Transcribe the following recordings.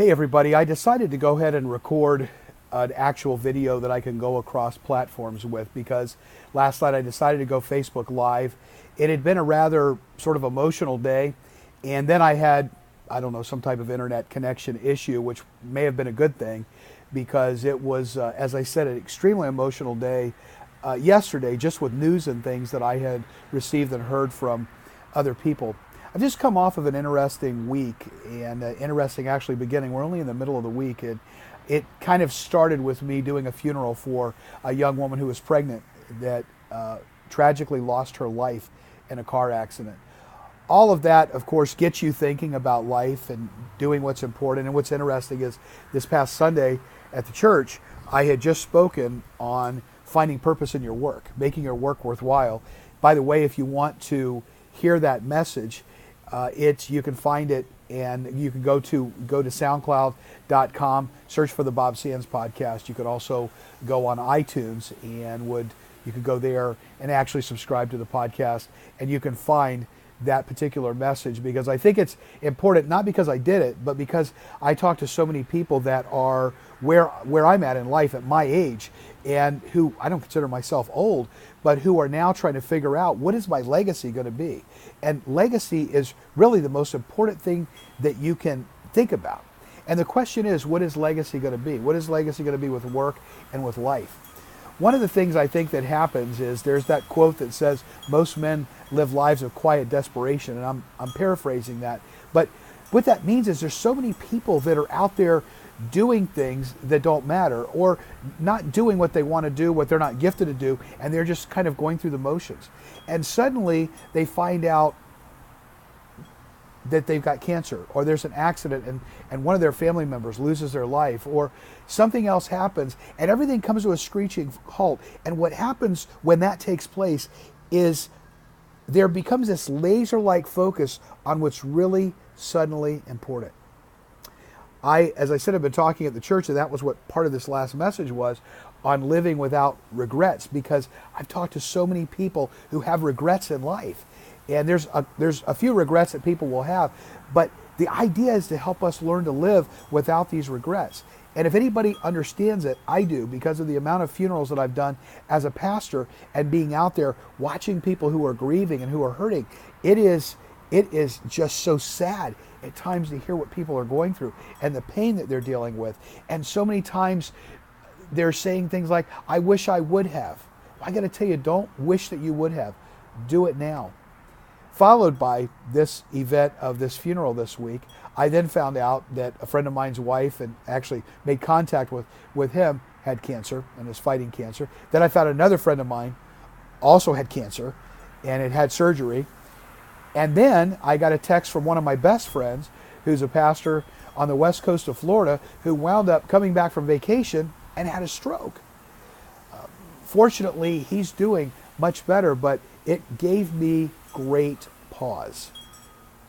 Hey everybody, I decided to go ahead and record an actual video that I can go across platforms with because last night I decided to go Facebook Live. It had been a rather sort of emotional day, and then I had, I don't know, some type of internet connection issue, which may have been a good thing because it was, as I said, an extremely emotional day yesterday, just with news and things that I had received and heard from other people. I've just come off of an interesting week, and interesting actually beginning. We're only in the middle of the week. It kind of started with me doing a funeral for a young woman who was pregnant that tragically lost her life in a car accident. All of that, of course, gets you thinking about life and doing what's important. And what's interesting is this past Sunday at the church, I had just spoken on finding purpose in your work, making your work worthwhile. By the way, if you want to hear that message, you can find it, and you can go to SoundCloud.com, search for the Bob Sands podcast. You could also go on iTunes and you could go there and actually subscribe to the podcast, and you can find that particular message, because I think it's important, not because I did it, but because I talk to so many people that are where I'm at in life at my age, and who I don't consider myself old, but who are now trying to figure out, what is my legacy going to be? And legacy is really the most important thing that you can think about. And the question is, what is legacy going to be? What is legacy going to be with work and with life? One of the things I think that happens is there's that quote that says most men live lives of quiet desperation, and I'm paraphrasing that. But what that means is there's so many people that are out there doing things that don't matter, or not doing what they want to do, what they're not gifted to do, and they're just kind of going through the motions. And suddenly they find out that they've got cancer, or there's an accident and one of their family members loses their life, or something else happens, and everything comes to a screeching halt. And what happens when that takes place is there becomes this laser-like focus on what's really suddenly important. As I said, I've been talking at the church, and that was what part of this last message was, on living without regrets, because I've talked to so many people who have regrets in life. And there's a few regrets that people will have, but the idea is to help us learn to live without these regrets. And if anybody understands it, I do, because of the amount of funerals that I've done as a pastor and being out there watching people who are grieving and who are hurting. It is just so sad at times to hear what people are going through and the pain that they're dealing with. And so many times they're saying things like, I wish I would have. I got to tell you, don't wish that you would have. Do it now. Followed by this event of this funeral this week, I then found out that a friend of mine's wife, and actually made contact with him, had cancer and is fighting cancer. Then I found another friend of mine also had cancer and had surgery. And then I got a text from one of my best friends, who's a pastor on the west coast of Florida, who wound up coming back from vacation and had a stroke. Fortunately, he's doing much better, but it gave me great pause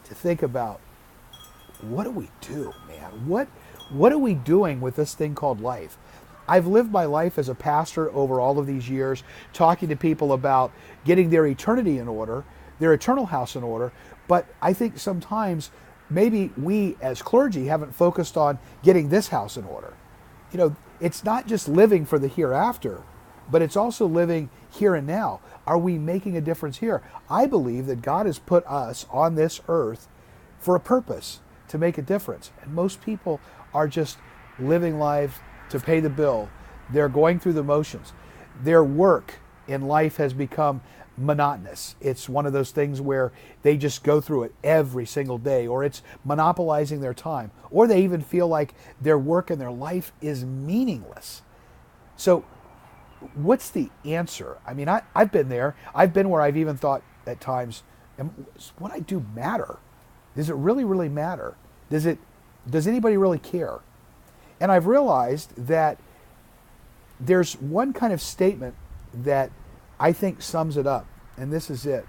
to think about, what do we do, man? What are we doing with this thing called life? I've lived my life as a pastor over all of these years, talking to people about getting their eternity in order, their eternal house in order, but I think sometimes maybe we as clergy haven't focused on getting this house in order. You know, it's not just living for the hereafter, but it's also living here and now. Are we making a difference here? I believe that God has put us on this earth for a purpose, to make a difference. And most people are just living life to pay the bill. They're going through the motions. Their work in life has become monotonous. It's one of those things where they just go through it every single day, or it's monopolizing their time, or they even feel like their work and their life is meaningless. So what's the answer? I mean, I've been there. I've been where I've even thought at times, does what I do matter? Does it really, really matter? Does anybody really care? And I've realized that there's one kind of statement that I think sums it up, and this is it.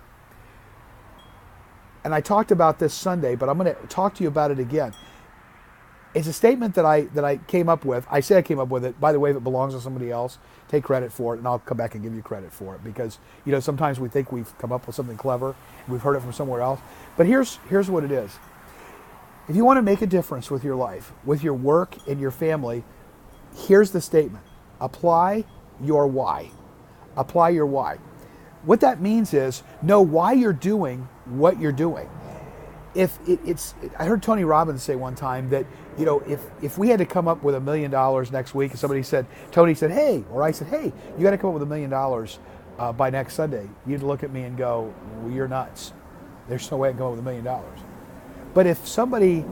And I talked about this Sunday, but I'm going to talk to you about it again. It's a statement that I came up with. I say I came up with it. By the way, if it belongs to somebody else, take credit for it, and I'll come back and give you credit for it, because sometimes we think we've come up with something clever and we've heard it from somewhere else. But here's what it is. If you want to make a difference with your life, with your work and your family, here's the statement. Apply your why. Apply your why. What that means is know why you're doing what you're doing. I heard Tony Robbins say one time that, if we had to come up with $1 million next week, and Tony said, hey, or I said, hey, you got to come up with $1 million by next Sunday, you'd look at me and go, well, you're nuts. There's no way I can come up with $1 million. But if somebody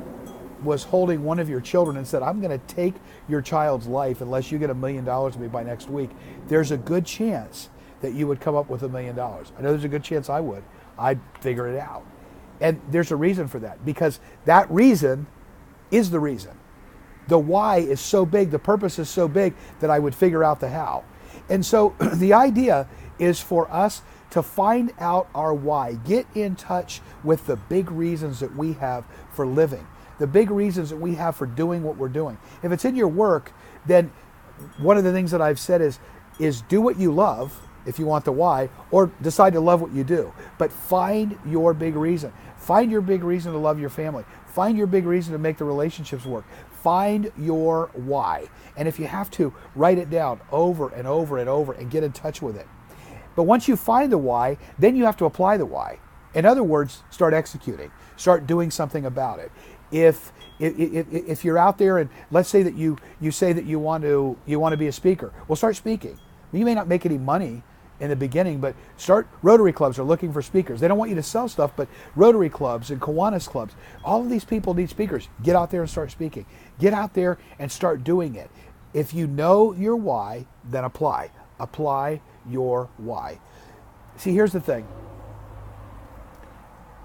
was holding one of your children and said, I'm going to take your child's life unless you get $1 million to me by next week, there's a good chance that you would come up with $1 million. I know there's a good chance I would. I'd figure it out. And there's a reason for that, because that reason is the reason. The why is so big, the purpose is so big that I would figure out the how. And so the idea is for us to find out our why, get in touch with the big reasons that we have for living, the big reasons that we have for doing what we're doing. If it's in your work, then one of the things that I've said is do what you love, if you want the why, or decide to love what you do. But find your big reason. Find your big reason to love your family. Find your big reason to make the relationships work. Find your why. And if you have to, write it down over and over and over and get in touch with it. But once you find the why, then you have to apply the why. In other words, start executing. Start doing something about it. If you're out there and let's say that you say that you want to be a speaker, well, start speaking. You may not make any money in the beginning, but Rotary clubs are looking for speakers. They don't want you to sell stuff, but Rotary clubs and Kiwanis clubs, all of these people need speakers. Get out there and start speaking. Get out there and start doing it. If you know your why, then apply. Apply your why. See, here's the thing.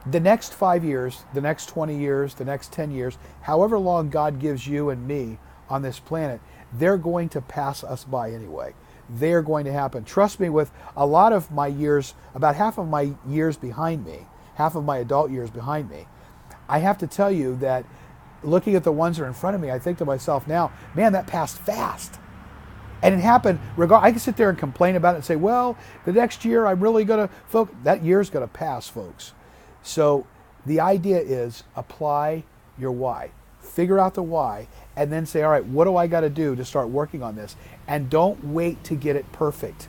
The next 5 years, the next 20 years, the next 10 years, however long God gives you and me on this planet, they're going to pass us by anyway. They're going to happen. Trust me, with a lot of my years, about half of my years behind me, half of my adult years behind me, I have to tell you that looking at the ones that are in front of me, I think to myself now, man, that passed fast. And it happened, I can sit there and complain about it and say, well, the next year I'm really going to focus. That year's going to pass, folks. So the idea is apply your why. Figure out the why, and then say, all right, what do I got to do to start working on this? And don't wait to get it perfect.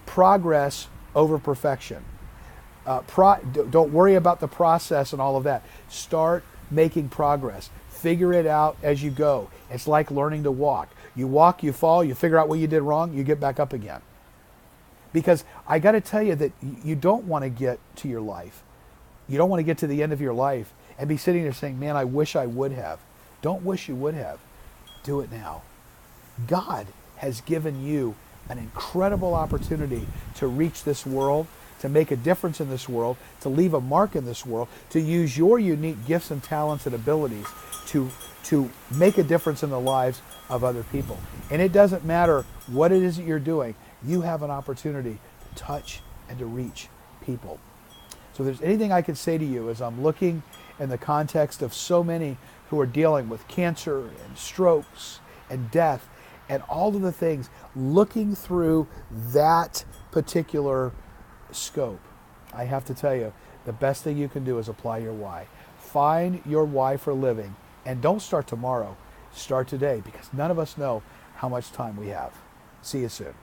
Progress over perfection. Don't worry about the process and all of that. Start making progress. Figure it out as you go. It's like learning to walk. You walk, you fall, you figure out what you did wrong, you get back up again. Because I got to tell you that you don't want to get to your life. You don't want to get to the end of your life and be sitting there saying, man, I wish I would have. Don't wish you would have. Do it now. God has given you an incredible opportunity to reach this world, to make a difference in this world, to leave a mark in this world, to use your unique gifts and talents and abilities to make a difference in the lives of other people. And it doesn't matter what it is that you're doing, you have an opportunity to touch and to reach people. So if there's anything I could say to you as I'm looking in the context of so many who are dealing with cancer and strokes and death and all of the things, looking through that particular scope, I have to tell you, the best thing you can do is apply your why. Find your why for living, and don't start tomorrow. Start today, because none of us know how much time we have. See you soon.